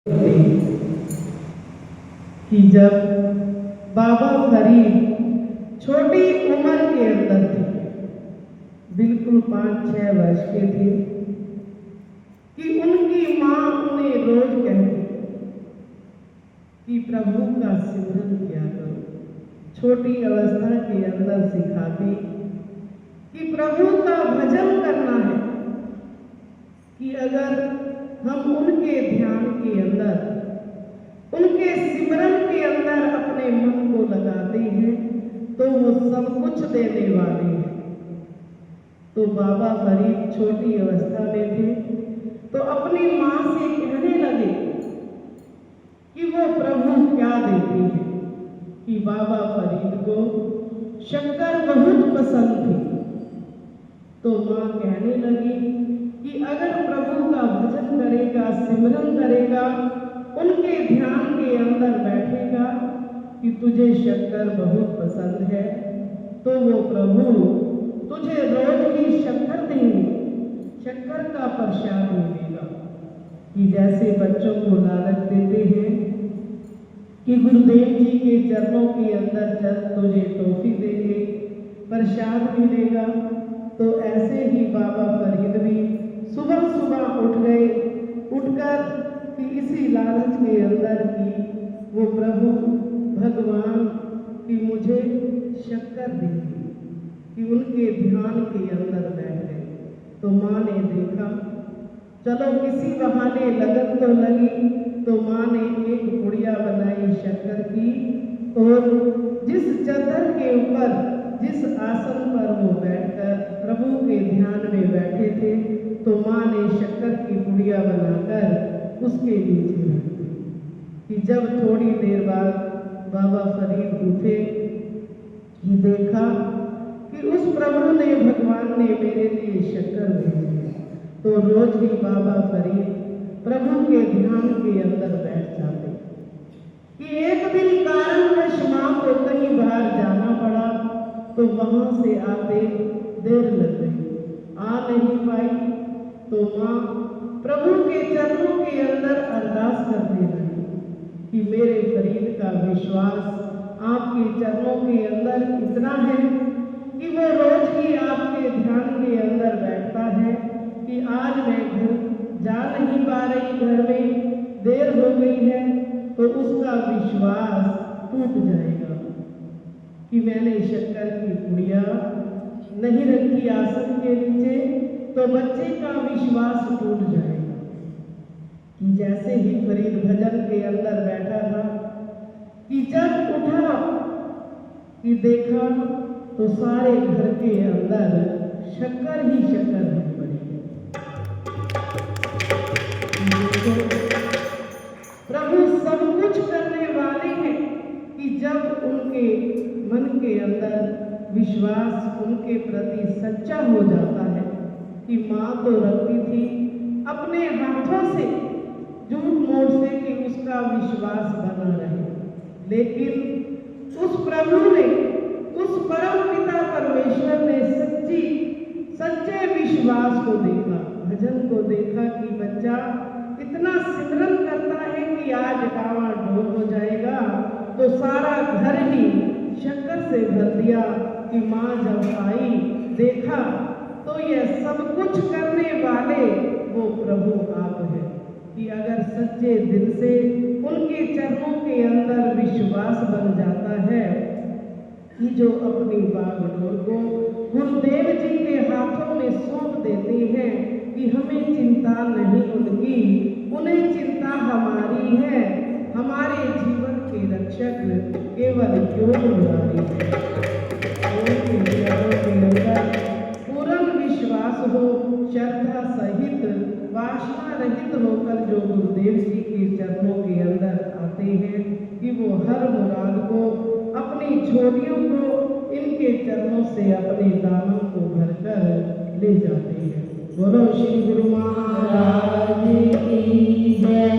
कि जब बाबा फरीद छोटी उम्र के अंदर थे, बिल्कुल 5-6 वर्ष के थे, कि उनकी माँ उन्हें रोज कहती कि प्रभु का सिमरन किया करो। छोटी अवस्था के अंदर सिखाती कि प्रभु का भजन करना है, कि अगर हम उनके ध्यान के अंदर, उनके सिमरन के अंदर अपने मन को लगाते हैं तो वो सब कुछ देने वाले हैं। तो बाबा फरीद छोटी अवस्था में थे तो अपनी माँ से कहने लगे कि वो प्रभु क्या देती है, कि बाबा फरीद को शक्कर बहुत पसंद थी। तो माँ कहने लगी कि अगर प्रभु का भजन करेगा, सिमरन करेगा, उनके ध्यान के अंदर बैठेगा कि तुझे शक्कर बहुत पसंद है, तो वो प्रभु तुझे रोज ही शक्कर देंगे, शक्कर का प्रसाद मिलेगा। कि जैसे बच्चों को लालच देते हैं कि गुरुदेव जी के चरणों के अंदर चल तुझे टॉफी देंगे, प्रसाद मिलेगा, तो ऐसे ही बाबा फरीद भी सुबह सुबह उठ गए, उठकर कि इसी लालच के अंदर कि वो प्रभु भगवान कि मुझे शक्कर देंगे, कि उनके ध्यान के अंदर बैठ गए। तो माँ ने देखा, चलो किसी बहाने लगन तो लगी, तो माँ ने एक पुड़िया बनाई शक्कर की, और जिस चादर के ऊपर, जिस आसन पर वो बैठकर प्रभु के ध्यान में बैठे थे, तो माँ ने शक्कर की पुड़िया बनाकर उसके नीचे रख दी। कि जब थोड़ी देर बाद बाबा फरीद उठे कि देखा कि उस प्रभु ने, भगवान ने मेरे लिए शक्कर भेजी, तो रोज ही बाबा फरीद प्रभु के ध्यान के अंदर बैठ जाते। कि एक दिन कारणवश माँ को कहीं बाहर जाना पड़ा, तो वहां से आते देर लग गई, आ नहीं पाई। तो माँ प्रभु के चरणों के अंदर अरदास करने लगी कि मेरे फरीद का विश्वास आपके चरणों के अंदर इतना है कि वो रोज ही आपके ध्यान के अंदर बैठता है, कि आज मैं घर जा नहीं पा रही, घर में देर हो गई है, तो उसका विश्वास टूट जाएगा। कि मैंने शक्कर की पुड़िया नहीं रखी आसन के नीचे, तो बच्चे का विश्वास टूट जाएगा। कि जैसे ही फरीद भजन के अंदर बैठा था, कि जब उठा कि देखा तो सारे घर के अंदर शक्कर ही शक्कर नहीं पड़ी है। प्रभु सब कुछ करने वाले हैं, कि जब उनके मन के अंदर विश्वास उनके प्रति सच्चा हो जाता है। कि माँ तो रखती थी अपने हाथों से झूठ मूठ से कि उसका विश्वास बना रहे, लेकिन उस प्रभु ने, उस परम पिता परमेश्वर ने सच्चे विश्वास को देखा, भजन को देखा, कि बच्चा इतना सिमरन करता है कि आज डावाडोल हो जाएगा, तो सारा घर ही शक्कर से भर दिया। कि माँ जब आई, देखा तो यह सब कुछ करने वाले वो प्रभु आप हैं। कि अगर सच्चे दिल से उनके चरणों के अंदर विश्वास बन जाता है, कि जो अपनी बागडोर को गुरुदेव जी के हाथों में सौंप देते हैं, कि हमें चिंता नहीं उनकी, उन्हें चिंता हमारी है, हमारे जीवन के रक्षक केवल योग मुरारी है। पूर्ण विश्वास हो, श्रद्धा सहित, वासना रहित होकर जो गुरुदेव जी के चरणों के अंदर आते हैं, कि वो हर मुराद को, अपनी झोलियों को इनके चरणों से अपने दामन को भरकर ले जाते हैं। बोलो श्री गुरु महाराज की जय।